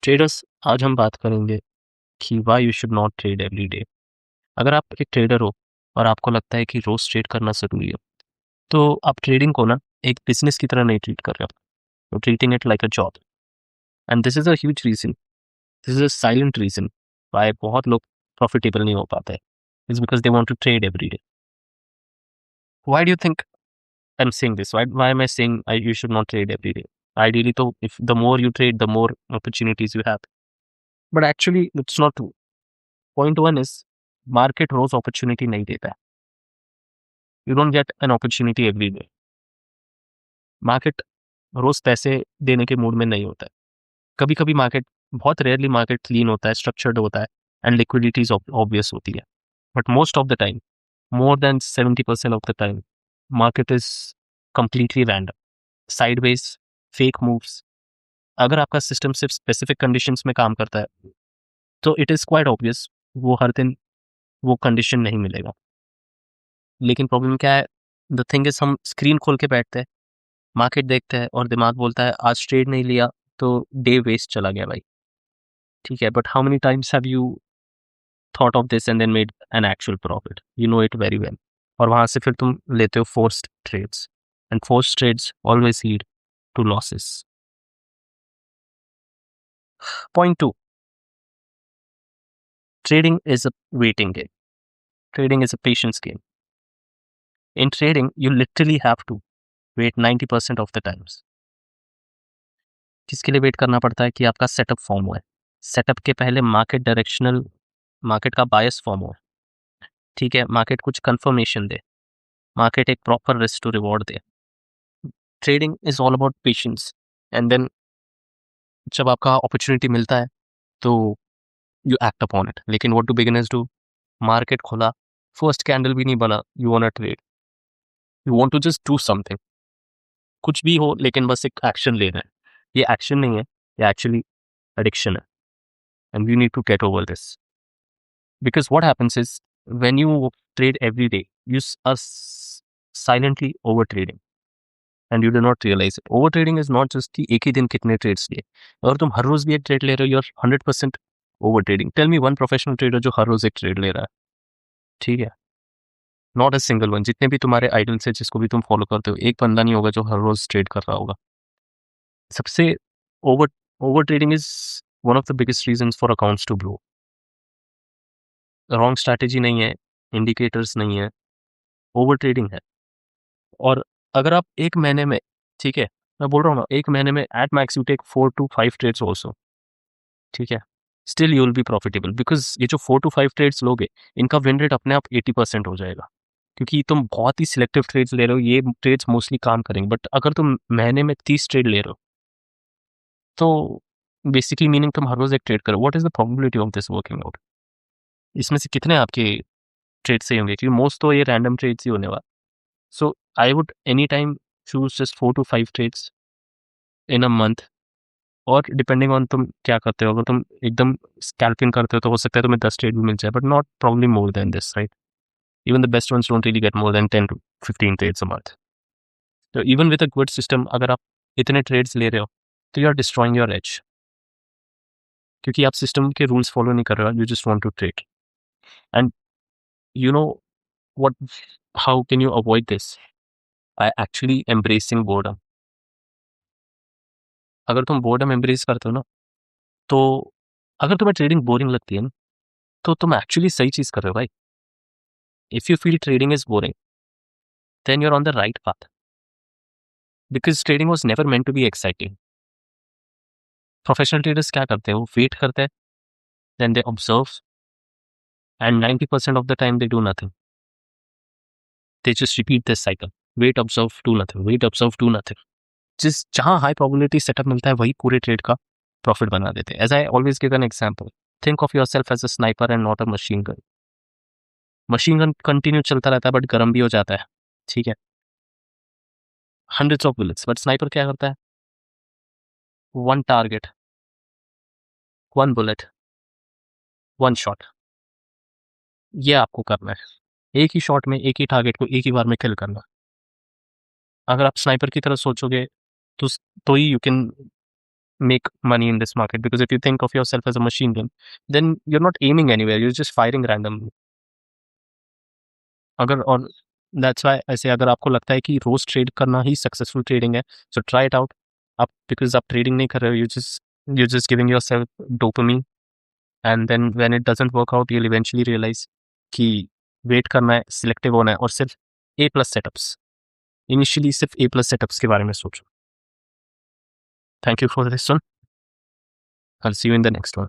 Traders, आज हम बात करेंगे कि why you should not trade every day. अगर आप एक ट्रेडर हो और आपको लगता है कि रोज ट्रेड करना ज़रूरी है, तो आप ट्रेडिंग को ना एक बिजनेस की तरह नहीं ट्रीट कर रहे हो, you treating it like a job. And this is a huge reason, this is a silent reason why बहुत लोग प्रॉफिटेबल नहीं हो पाते हैं। It's because they want to trade every day. Why do you think I am saying this? Why am I saying you should not trade every day? Ideally, तो if the more you trade, the more opportunities you have. But actually, it's not true. Point one is, market रोज opportunity नहीं देता है। You don't get an opportunity every day. Market रोज पैसे देने के mood में नहीं होता है। कभी कभी मार्केट, बहुत रेयरली मार्केट क्लीन होता है, स्ट्रक्चर्ड होता है एंड लिक्विडिटी ऑब्वियस होती है। But most of the time, more than 70% of the time, market is completely random, sideways, fake moves. अगर आपका सिस्टम सिर्फ स्पेसिफिक कंडीशंस में काम करता है तो इट इज क्वाइट ऑब्वियस वो हर दिन वो कंडीशन नहीं मिलेगा। लेकिन प्रॉब्लम क्या है? द थिंग इज, हम स्क्रीन खोल के बैठते हैं, मार्केट देखते हैं और दिमाग बोलता है आज ट्रेड नहीं लिया तो डे वेस्ट चला गया भाई। ठीक है, but how many times have you thought of this and then made an actual profit? You know it very well. और वहां से फिर तुम लेते हो forced trades, and forced trades always lead to losses. Point two, trading is a waiting game. Trading is a patience game. In trading, you literally have to wait 90% of the times. किसके लिए wait करना पड़ता है? कि आपका setup form हुआ है, setup के पहले मार्केट डायरेक्शनल, मार्केट का बायस फॉर्म हुआ है। ठीक है, मार्केट कुछ कंफर्मेशन दे, मार्केट एक प्रॉपर रिस्क टू रिवॉर्ड दे। Trading is all about patience. And then जब आपका अपॉर्चुनिटी मिलता है तो यू एक्ट अपॉन इट। लेकिन what do beginners do? Market खुला, फर्स्ट कैंडल भी नहीं बना, you want to trade, you want to just do something, कुछ भी हो लेकिन बस एक एक्शन लेना है। ये एक्शन नहीं है, ये एक्चुअली एडिक्शन है। And we need to get over this, because what happens is, when you trade every day, you are silently over trading and you do not realise it. Over trading is not just कि एक ही दिन कितने trades लिए। अगर तुम हर रोज भी एक trade ले रहे हो, you are 100% over trading. Tell me one professional trader जो हर रोज एक ट्रेड ले रहा है। ठीक है, नॉट अ सिंगल वन। जितने भी तुम्हारे आइडल्स है, जिसको भी तुम फॉलो करते हो, एक बंदा नहीं होगा जो हर रोज ट्रेड कर रहा होगा। सबसे over over trading is one of the biggest reasons for accounts to blow. Wrong strategy नहीं है, इंडिकेटर्स नहीं है, ओवर ट्रेडिंग है। और अगर आप एक महीने में, ठीक है मैं बोल रहा हूँ ना, एक महीने में at max you take 4 to 5 trades also, ठीक है, still you will be profitable. Because ये जो 4 to 5 ट्रेड्स लोगे, इनका विन रेट अपने आप 80% हो जाएगा, क्योंकि तुम बहुत ही सिलेक्टिव ट्रेड्स ले रहे हो। ये ट्रेड्स मोस्टली काम करेंगे। बट अगर तुम महीने में 30 ट्रेड ले रहे हो, तो बेसिकली मीनिंग तुम हर रोज एक ट्रेड करो। What is the probability of this working out? इसमें से कितने आपके ट्रेड सही होंगे? क्योंकि मोस्ट तो ये रैंडम ट्रेड्स ही होने वाला। So I would any time choose just 4 to 5 trades in a month. और डिपेंडिंग ऑन तुम क्या करते हो, अगर तुम एकदम स्कैल्पिंग करते हो तो हो सकता है तुम्हें 10 ट्रेड भी मिल जाए, but not probably more than this, right? Even the best ones don't really get more than 10 to 15 trades a month. तो even with a good system, अगर आप इतने ट्रेड्स ले रहे हो तो you are destroying your edge, क्योंकि आप सिस्टम के रूल्स फॉलो नहीं कर रहे हो, you just want to trade. And you know what, how can you avoid this? By actually embracing boredom. अगर तुम बोर्डम एम्ब्रेस करते हो ना, तो अगर तुम्हें ट्रेडिंग बोरिंग लगती है ना, तो तुम एक्चुअली सही चीज कर रहे हो भाई। If you feel trading is boring, then you are on the right path, because trading was never meant to be exciting. Professional traders क्या करते हैं? वो वेट करते हैं, then they observe, and 90% of the time they do nothing. They just repeat this cycle, wait observe do nothing, wait observe do nothing. जिस जहां high probability setup मिलता है, वही पूरे ट्रेड का प्रॉफिट बना देते हैं। As I always give an example, think of yourself as a sniper and not a machine gun. Machine gun continue चलता रहता है बट गर्म भी हो जाता है, ठीक है, hundreds of bullets. But sniper क्या करता है? One target, one bullet, one shot. ये आपको करना है, एक ही शॉट में एक ही टारगेट को एक ही बार में किल करना। अगर आप स्नाइपर की तरह सोचोगे तो तो ही you can make money in this market, because if you think of yourself as a machine gun, then you're not aiming anywhere, you're just firing randomly. अगर और दैट्स व्हाई I say, अगर आपको लगता है कि रोज ट्रेड करना ही successful trading है, so try it out. आप बिकॉज आप ट्रेडिंग नहीं कर रहे हो, you just giving yourself dopamine, and then when it doesn't work out you will eventually realise कि वेट करना है, सिलेक्टिव होना है, और सिर्फ ए प्लस सेटअप्स, इनिशियली सिर्फ ए प्लस सेटअप्स के बारे में सोचो। Thank you for this one, I will see you in the next one.